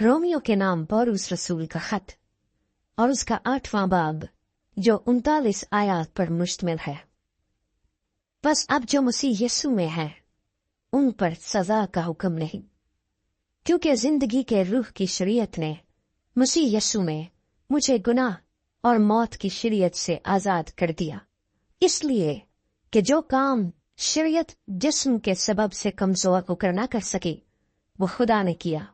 Romeo के नाम पौलुस रसूल का खत और उसका 8वां बाब जो 39 आयत पर मुश्तमिल है। बस अब जो मसीह यीशु में है उन पर सजा का हुक्म नहीं, क्योंकि जिंदगी के रूह की शरीयत ने मसीह यीशु में मुझे गुनाह और मौत की शरीयत से आजाद कर दिया। इसलिए कि जो काम शरीयत जिस्म के सबब से कमजोर होकर न कर सकी वो खुदा ने किया,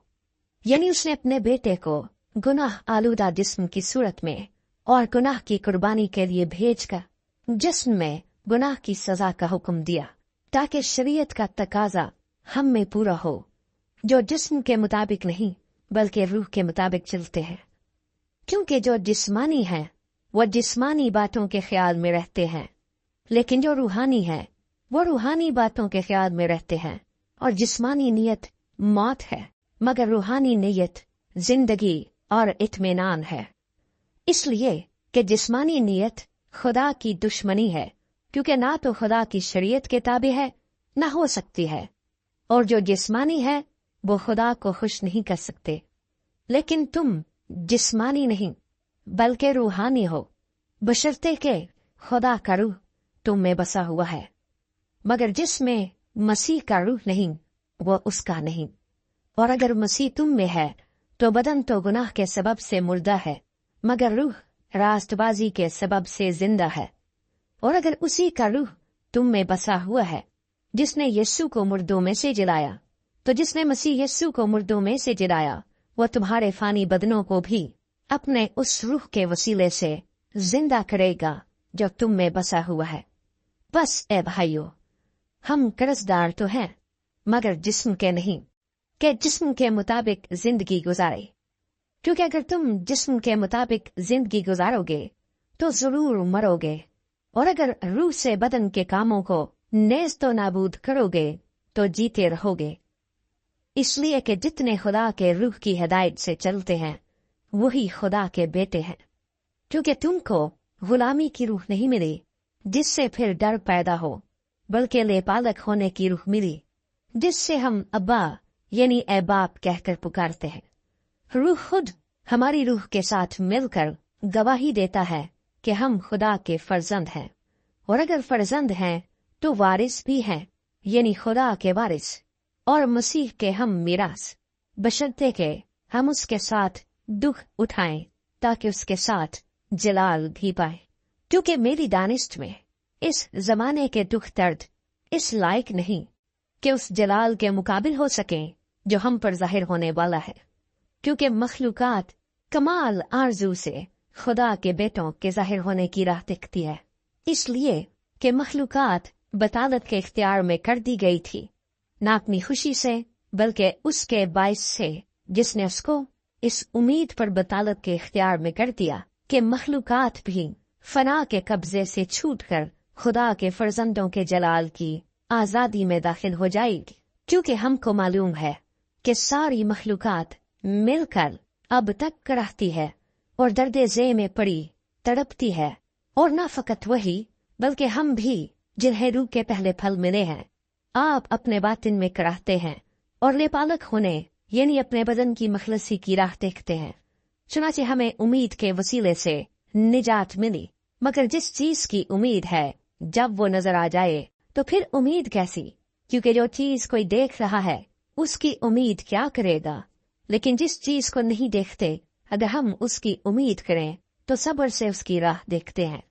यानी उसने अपने बेटे को गुनाह आलूदा जिस्म की सूरत में और गुनाह की कुर्बानी के लिए भेजकर जिस्म में गुनाह की सजा का हुक्म दिया, ताकि शरीयत का तकाजा हम में पूरा हो, जो जिस्म के मुताबिक नहीं बल्कि रूह के मुताबिक चलते हैं। क्योंकि जो जिस्मानी है वह जिस्मानी बातों के ख्याल में रहते हैं, लेकिन जो रूहानी है वो रूहानी बातों के ख्याल में रहते हैं। और जिस्मानी नियत मौत है, मगर रूहानी नियत जिंदगी और इत्मीनान है। इसलिए कि जिस्मानी नियत खुदा की दुश्मनी है, क्योंकि ना तो खुदा की शरीयत के ताबे है न हो सकती है, और जो जिस्मानी है वो खुदा को खुश नहीं कर सकते। लेकिन तुम जिस्मानी नहीं बल्कि रूहानी हो, बशर्ते के खुदा का रूह तुम में बसा हुआ है। मगर जिसमें मसीह का रूह नहीं वो उसका नहीं। और अगर मसीह तुम में है तो बदन तो गुनाह के सबब से मुर्दा है, मगर रूह रास्तबाजी के सबब से जिंदा है। और अगर उसी का रूह तुम में बसा हुआ है जिसने यीशु को मुर्दों में से जिलाया, तो जिसने मसीह यीशु को मुर्दों में से जिलाया वह तुम्हारे फानी बदनों को भी अपने उस रूह के वसीले से जिंदा करेगा जो तुम में बसा हुआ है। बस ए भाइयों, हम कर्जदार तो हैं मगर जिस्म के नहीं, कि जिस्म के मुताबिक जिंदगी गुजारे। क्योंकि अगर तुम जिस्म के मुताबिक जिंदगी गुजारोगे तो जरूर मरोगे, और अगर रूह से बदन के कामों को नेज तो नाबूद करोगे तो जीते रहोगे। इसलिए कि जितने खुदा के रूह की हिदायत से चलते हैं वही खुदा के बेटे हैं। क्योंकि तुमको गुलामी की रूह नहीं मिली जिससे फिर डर पैदा हो, बल्कि लेपालक होने की रूह मिली जिससे हम अब्बा यानी ए बाप कहकर पुकारते हैं। रूह खुद हमारी रूह के साथ मिलकर गवाही देता है कि हम खुदा के फर्जंद हैं, और अगर फर्जंद हैं तो वारिस भी हैं, यानी खुदा के वारिस, और मसीह के हम मिरास, बशर्ते के हम उसके साथ दुख उठाएं ताकि उसके साथ जलाल भी पाए। क्योंकि मेरी दानिश में इस जमाने के दुख दर्द इस लायक नहीं कि उस जलाल के मुकाबिल हो सके जो हम पर जाहिर होने वाला है। क्योंकि मखलूकात कमाल आरजू से खुदा के बेटों के जाहिर होने की राह देखती है, इसलिए कि मखलूकात बतालत के इख्तियार में कर दी गई थी, न अपनी खुशी से बल्कि उसके बाइस से जिसने उसको इस उम्मीद पर बतालत के इख्तियार में कर दिया कि मखलूकात भी फना के कब्जे से छूटकर खुदा के फर्जंदों के जलाल की आजादी में दाखिल हो जाएगी। क्योंकि हमको मालूम है कि सारी मखलूकात मिलकर अब तक कराहती है और दर्दे जे में पड़ी तड़पती है, और न फकत वही बल्कि हम भी जिन्हें रूह के पहले फल मिले हैं आप अपने बातिन में कराहते हैं और लेपालक होने यानी अपने बदन की मखलसी की राह देखते हैं। चुनाचे हमें उम्मीद के वसीले से निजात मिली, मगर जिस चीज की उम्मीद है जब वो नजर आ जाए तो फिर उम्मीद कैसी? क्योंकि जो चीज कोई देख रहा है उसकी उम्मीद क्या करेगा? लेकिन जिस चीज को नहीं देखते अगर हम उसकी उम्मीद करें तो सब्र से उसकी राह देखते हैं।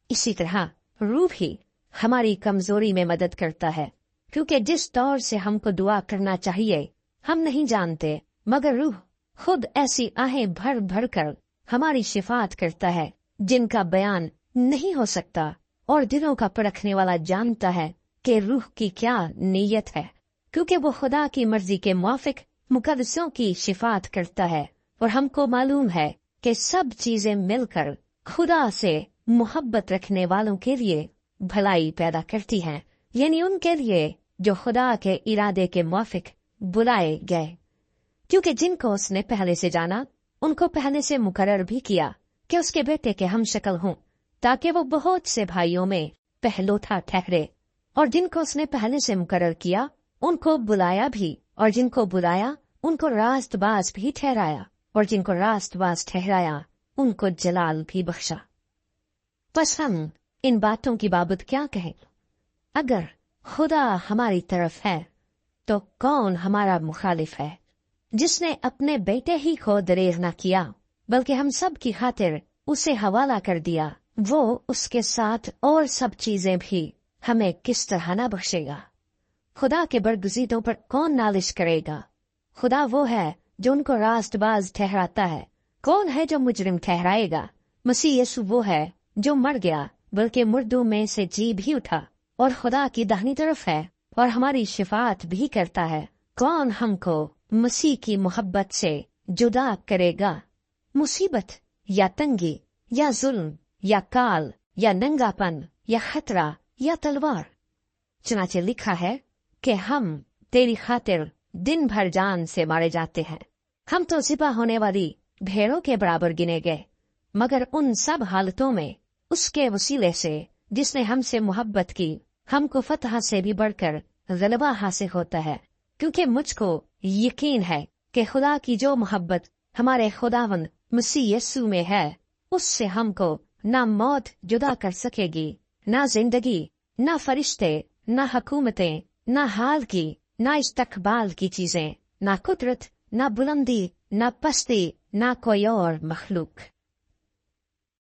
इसी तरह रूह भी हमारी कमजोरी में मदद करता है, क्योंकि जिस दौर से हमको दुआ करना चाहिए हम नहीं जानते, मगर रूह खुद ऐसी आहें भर भर कर हमारी शिफात करता है जिनका बयान नहीं हो सकता, और दिलों का परखने वाला जानता है कि रूह की क्या नीयत है, क्योंकि वो खुदा की मर्जी के मुआफिक मुकद्दसों की शिफात करता है। और हमको मालूम है कि सब चीजें मिलकर खुदा से मोहब्बत रखने वालों के लिए भलाई पैदा करती हैं, यानी उनके लिए जो खुदा के इरादे के मुआफिक बुलाए गए। क्योंकि जिनको उसने पहले से जाना उनको पहले से मुकर्रर भी किया कि उसके बेटे के हम शक्ल हों, ताकि वो बहुत से भाइयों में पहलोठा ठहरे। और जिनको उसने पहले से मुकर्रर किया उनको बुलाया भी, और जिनको बुलाया उनको रास्तबाज भी ठहराया, और जिनको रास्तबाज ठहराया उनको जलाल भी बख्शा। बस हम इन बातों की बाबत क्या कहें? अगर खुदा हमारी तरफ है तो कौन हमारा मुखालिफ है? जिसने अपने बेटे ही को दरेर न किया बल्कि हम सब की खातिर उसे हवाला कर दिया, वो उसके साथ और सब चीजें भी हमें किस तरह न बख्शेगा? खुदा के बरगुज़ीदों पर कौन नालिश करेगा? खुदा वो है जो उनको रास्तबाज ठहराता है। कौन है जो मुजरिम ठहराएगा? मसीह यीशु वो है जो मर गया बल्कि मुर्दों में से जी भी उठा और खुदा की दाहिनी तरफ है और हमारी शिफात भी करता है। कौन हमको मसीह की मोहब्बत से जुदा करेगा? मुसीबत या तंगी या जुल्म या काल या नंगापन या खतरा या तलवार? चुनाचे लिखा है कि हम तेरी खातिर दिन भर जान से मारे जाते हैं। हम तो ज़िबा होने वाली भेड़ों के बराबर गिने गए, मगर उन सब हालतों में उसके वसीले से जिसने हमसे मोहब्बत की, हमको फतह से भी बढ़कर ग़लबा हासिल होता है। क्योंकि मुझको यकीन है कि खुदा की जो मोहब्बत हमारे खुदावंद मसीह यीशु में है, उससे हमको ना मौत जुदा कर सकेगी, ना जिंदगी, ना फरिश्ते, ना हुकूमतें, ना हाल की, ना इस्तकबाल की चीजें, ना कुदरत, ना बुलंदी, ना पस्ती, ना कोई और मखलूक।